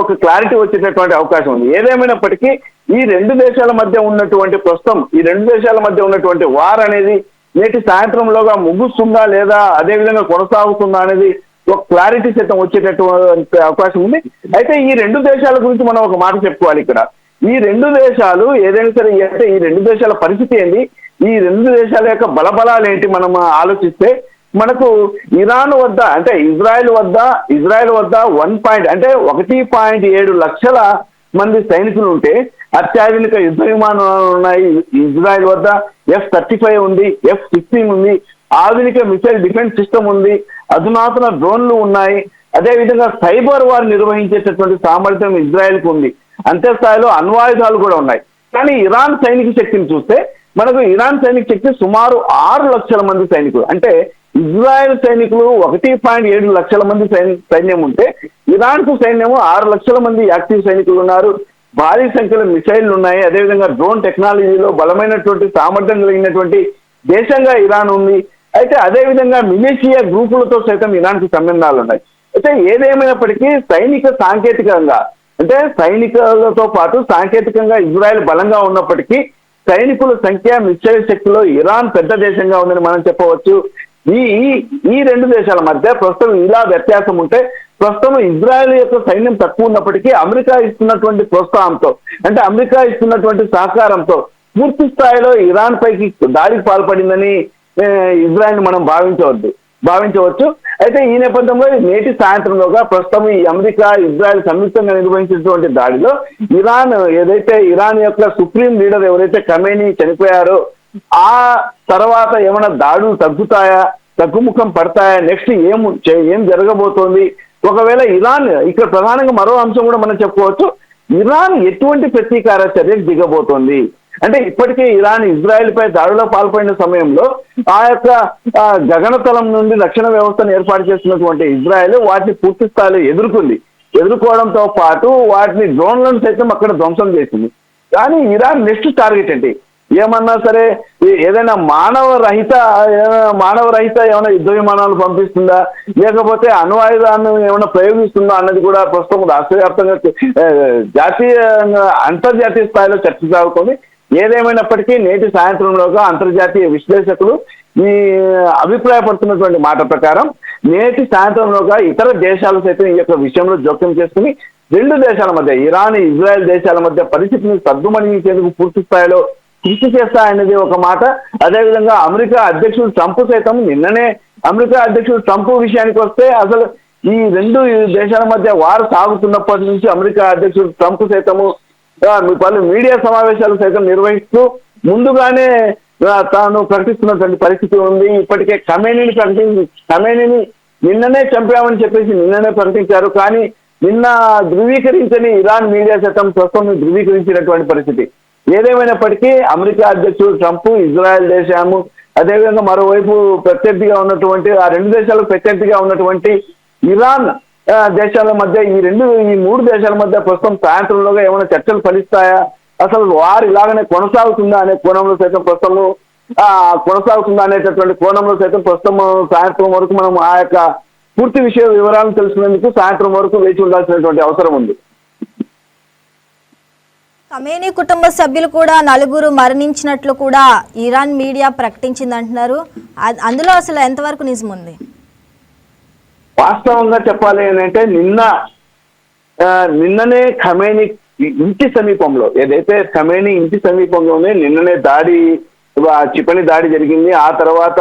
ఒక క్లారిటీ వచ్చేటటువంటి అవకాశం ఉంది. ఏదేమైనప్పటికీ ఈ రెండు దేశాల మధ్య ఉన్నటువంటి వార్ అనేది నేటి సాయంత్రంలోగా ముగుస్తుందా లేదా అదేవిధంగా కొనసాగుతుందా అనేది ఒక క్లారిటీ సైతం వచ్చేటటువంటి అవకాశం ఉంది. అయితే ఈ రెండు దేశాల గురించి మనం ఒక మాట చెప్పుకోవాలి. ఇక్కడ ఈ రెండు దేశాలు ఏదైనా సరే, అంటే ఈ రెండు దేశాల పరిస్థితి ఏంది, ఈ రెండు దేశాల యొక్క బలబలాలు ఏంటి మనం ఆలోచిస్తే మనకు ఇరాన్ వద్ద అంటే ఇజ్రాయెల్ వద్ద 1.7 లక్షల మంది సైనికులు ఉంటే అత్యాధునిక యుద్ధ విమానాలు ఉన్నాయి. ఇజ్రాయెల్ వద్ద F-35 ఉంది, F-16 ఉంది, ఆధునిక మిసైల్ డిఫెన్స్ సిస్టమ్ ఉంది, అధునాతన డ్రోన్లు ఉన్నాయి. అదేవిధంగా సైబర్ వార్ నిర్వహించేటటువంటి సామర్థ్యం ఇజ్రాయెల్కు ఉంది. అంతే స్థాయిలో అణ్వాయుధాలు కూడా ఉన్నాయి. కానీ ఇరాన్ సైనిక శక్తిని చూస్తే మనకు ఇరాన్ సైనిక శక్తి సుమారు 6 లక్షల మంది సైనికులు. అంటే ఇజ్రాయెల్ సైనికులు 1.7 లక్షల మంది సైన్యం ఉంటే ఇరాన్కు సైన్యము 6 లక్షల మంది యాక్టివ్ సైనికులు ఉన్నారు. భారీ సంఖ్యలో మిసైళ్లు ఉన్నాయి. అదేవిధంగా డ్రోన్ టెక్నాలజీలో బలమైనటువంటి సామర్థ్యం కలిగినటువంటి దేశంగా ఇరాన్ ఉంది. అయితే అదేవిధంగా మిలిషియా గ్రూపులతో సైతం ఇరాన్కి సంబంధాలు ఉన్నాయి. అయితే ఏదేమైనప్పటికీ సైనికులతో పాటు సాంకేతికంగా ఇజ్రాయెల్ బలంగా ఉన్నప్పటికీ సైనికుల సంఖ్య మిసైల్ శక్తిలో ఇరాన్ పెద్ద దేశంగా ఉందని మనం చెప్పవచ్చు. ఈ రెండు దేశాల మధ్య ప్రస్తుతం ఇలా వ్యత్యాసం ఉంటే ప్రస్తుతం ఇజ్రాయెల్ యొక్క సైన్యం తక్కువ ఉన్నప్పటికీ అమెరికా ఇస్తున్నటువంటి ప్రోత్సాహంతో అంటే అమెరికా ఇస్తున్నటువంటి సహకారంతో పూర్తి స్థాయిలో ఇరాన్ పైకి దాడికి పాల్పడిందని ఇజ్రాయెల్ మనం భావించవచ్చు. అయితే ఈ నేపథ్యంలో నేటి సాయంత్రంలోగా ప్రస్తుతం ఈ అమెరికా ఇజ్రాయెల్ సంయుక్తంగా నిర్వహించినటువంటి దాడిలో ఇరాన్ యొక్క సుప్రీం లీడర్ ఎవరైతే ఖమేనీ చనిపోయారో ఆ తర్వాత ఏమైనా దాడులు తగ్గుముఖం పడతాయా, నెక్స్ట్ ఏం జరగబోతోంది, ఒకవేళ ఇరాన్ ఇక్కడ ప్రధానంగా మరో అంశం కూడా మనం చెప్పుకోవచ్చు, ఇరాన్ ఎటువంటి ప్రతీకార చర్యకు దిగబోతోంది అంటే ఇప్పటికే ఇరాన్ ఇజ్రాయెల్ పై దాడిలో పాల్పడిన సమయంలో ఆ యొక్క గగనతలం నుండి రక్షణ వ్యవస్థను ఏర్పాటు చేస్తున్నటువంటి ఇజ్రాయెల్ వాటిని పూర్తి స్థాయిలో ఎదుర్కోవడంతో పాటు వాటిని డ్రోన్లను సైతం అక్కడ ధ్వంసం చేసింది. కానీ ఇరాన్ నెక్స్ట్ టార్గెట్ ఏంటి, ఏమన్నా సరే ఏదైనా మానవ రహిత ఏమైనా యుద్ధ విమానాలు పంపిస్తుందా, లేకపోతే అణ్వాయుధాన్ని ఏమైనా ప్రయోగిస్తుందా అన్నది కూడా ప్రస్తుతం రాష్ట్రవ్యాప్తంగా అంతర్జాతీయ స్థాయిలో చర్చ సాగుతుంది. ఏదేమైనప్పటికీ నేటి సాయంత్రంలోగా అంతర్జాతీయ విశ్లేషకులు ఈ అభిప్రాయపడుతున్నటువంటి మాట ప్రకారం నేటి సాయంత్రంలోగా ఇతర దేశాలు సైతం ఈ యొక్క విషయంలో జోక్యం చేసుకుని రెండు దేశాల మధ్య ఇరాన్ ఇజ్రాయెల్ దేశాల మధ్య పరిస్థితిని సద్దుమణించేందుకు పూర్తి స్థాయిలో కృషి చేస్తాయనేది ఒక మాట. అదేవిధంగా అమెరికా అధ్యక్షుడు ట్రంప్ విషయానికి వస్తే అసలు ఈ రెండు దేశాల మధ్య వారు సాగుతున్నప్పటి నుంచి అమెరికా అధ్యక్షుడు ట్రంప్ సైతము పలు మీడియా సమావేశాలు సైతం నిర్వహిస్తూ ముందుగానే తాను ప్రకటిస్తున్నటువంటి పరిస్థితి ఉంది. ఇప్పటికే ఖమేనీని నిన్ననే చంపామని చెప్పేసి నిన్ననే ప్రకటించారు. కానీ నిన్న ధృవీకరించని ఇరాన్ మీడియా సైతం ప్రస్తుతం ధృవీకరించినటువంటి పరిస్థితి. ఏదేమైనప్పటికీ అమెరికా అధ్యక్షుడు ట్రంప్ ఇజ్రాయెల్ దేశము అదేవిధంగా మరోవైపు ప్రత్యర్థిగా ఉన్నటువంటి ఆ రెండు దేశాలకు ప్రత్యర్థిగా ఉన్నటువంటి ఇరాన్ దేశాల మధ్య ఈ మూడు దేశాల మధ్య ప్రస్తుతం సాయంత్రంలోగా ఏమైనా చర్చలు ఫలిస్తాయా, అసలు వారు ఇలాగనే కొనసాగుతుందా అనే కోణంలో సైతం ప్రస్తుతం సాయంత్రం వరకు మనం ఆ యొక్క పూర్తి విషయ వివరాలను తెలుసుకునేందుకు సాయంత్రం వరకు వేచి ఉండాల్సినటువంటి అవసరం ఉంది. ఖమేనీ కుటుంబ సభ్యులు కూడా 4 మరణించినట్లు కూడా ఇరాన్ మీడియా ప్రకటించిందంటున్నారు. అందులో అసలు ఎంతవరకు నిజం ఉంది? వాస్తవంగా చెప్పాలి అంటే నిన్ననే ఖమేనీ ఇంటి సమీపంలో ఖమేనీ ఇంటి సమీపంలోనే నిన్ననే క్షిపణి దాడి జరిగింది. ఆ తర్వాత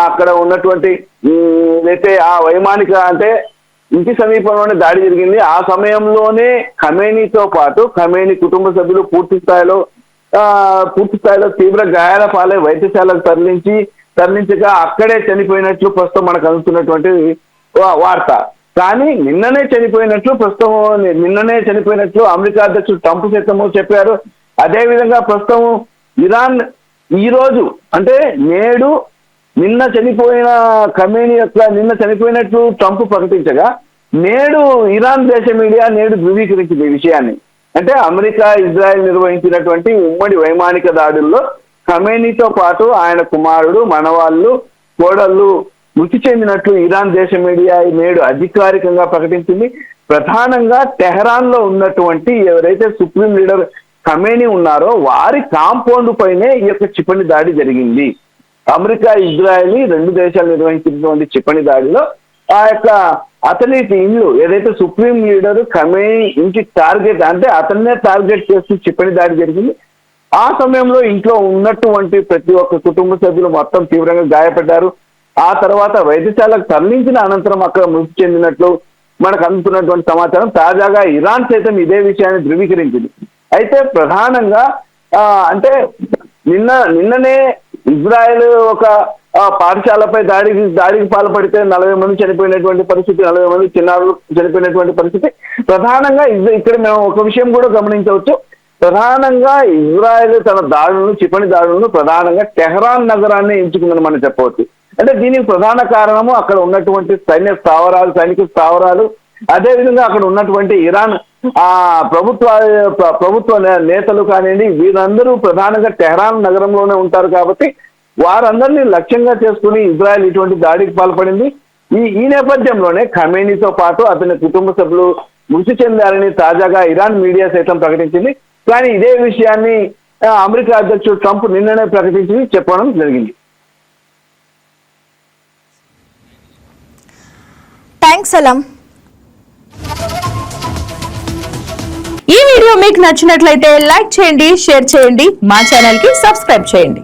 అక్కడ ఉన్నటువంటి ఆ వైమానిక అంటే ఇంటి సమీపంలోనే దాడి జరిగింది. ఆ సమయంలోనే ఖమేనీతో పాటు ఖమేనీ కుటుంబ సభ్యులు పూర్తి స్థాయిలో తీవ్ర గాయాల పాలై వైద్యశాలకు తరలించగా అక్కడే చనిపోయినట్లు ప్రస్తుతం మనకు అందుతున్నటువంటి వార్త. కానీ నిన్ననే చనిపోయినట్లు అమెరికా అధ్యక్షుడు ట్రంప్ సైతము చెప్పారు. అదేవిధంగా ప్రస్తుతం ఇరాన్ ఈ రోజు అంటే నిన్న చనిపోయిన ఖమేనీ నిన్న చనిపోయినట్లు ట్రంప్ ప్రకటించగా నేడు ఇరాన్ దేశ మీడియా ధృవీకరించింది ఈ విషయాన్ని. అంటే అమెరికా ఇజ్రాయెల్ నిర్వహించినటువంటి ఉమ్మడి వైమానిక దాడుల్లో ఖమేనీతో పాటు ఆయన కుమారుడు మనవాళ్ళు కోడళ్ళు మృతి చెందినట్లు ఇరాన్ దేశ మీడియా నేడు అధికారికంగా ప్రకటించింది. ప్రధానంగా టెహరాన్ లో ఉన్నటువంటి ఎవరైతే సుప్రీం లీడర్ ఖమేనీ ఉన్నారో వారి కాంపౌండ్ పైనే ఈ యొక్క క్షిపణి దాడి జరిగింది. అమెరికా ఇజ్రాయెల్ రెండు దేశాలు నిర్వహించినటువంటి క్షిపణి దాడిలో ఆ యొక్క అతని ఇల్లు ఏదైతే సుప్రీం లీడర్ ఖమేనీ ఇంటి టార్గెట్ అంటే అతన్నే టార్గెట్ చేస్తూ క్షిపణి దాడి జరిగింది. ఆ సమయంలో ఇంట్లో ఉన్నటువంటి ప్రతి ఒక్క కుటుంబ సభ్యులు మొత్తం తీవ్రంగా గాయపడ్డారు. ఆ తర్వాత వైద్యశాలకు తరలించిన అనంతరం అక్కడ మృతి చెందినట్లు మనకు అందుతున్నటువంటి సమాచారం. తాజాగా ఇరాన్ సైతం ఇదే విషయాన్ని ధృవీకరించింది. అయితే ప్రధానంగా అంటే నిన్ననే ఇజ్రాయెల్ ఒక పాఠశాలపై దాడికి పాల్పడితే 40 మంది చనిపోయినటువంటి పరిస్థితి, 40 మంది చిన్నారులు చనిపోయినటువంటి పరిస్థితి. ప్రధానంగా ఇక్కడ మేము ఒక విషయం కూడా గమనించవచ్చు. ప్రధానంగా ఇజ్రాయెల్ తన దాడులను, క్షిపణి దాడులను ప్రధానంగా టెహరాన్ నగరాన్ని ఎంచుకుందని మనం చెప్పవచ్చు. అంటే దీనికి ప్రధాన కారణము అక్కడ ఉన్నటువంటి సైనిక స్థావరాలు, అదేవిధంగా అక్కడ ఉన్నటువంటి ఇరాన్ ప్రభుత్వ నేతలు కానివ్వండి, వీరందరూ ప్రధానంగా టెహరాన్ నగరంలోనే ఉంటారు కాబట్టి వారందరినీ లక్ష్యంగా చేసుకుని ఇజ్రాయెల్ ఇటువంటి దాడికి పాల్పడింది. ఈ నేపథ్యంలోనే ఖమేనీతో పాటు అతని కుటుంబ సభ్యులు మృతి చెందారని తాజాగా ఇరాన్ మీడియా సైతం ప్రకటించింది. కానీ ఇదే విషయాన్ని అమెరికా అధ్యక్షుడు ట్రంప్ నిన్ననే ప్రకటించి చెప్పడం జరిగింది. థ్యాంక్స్ అలం. ఈ వీడియో మీకు నచ్చినట్లయితే లైక్ చేయండి, షేర్ చేయండి, మా ఛానల్ కి సబ్స్క్రైబ్ చేయండి.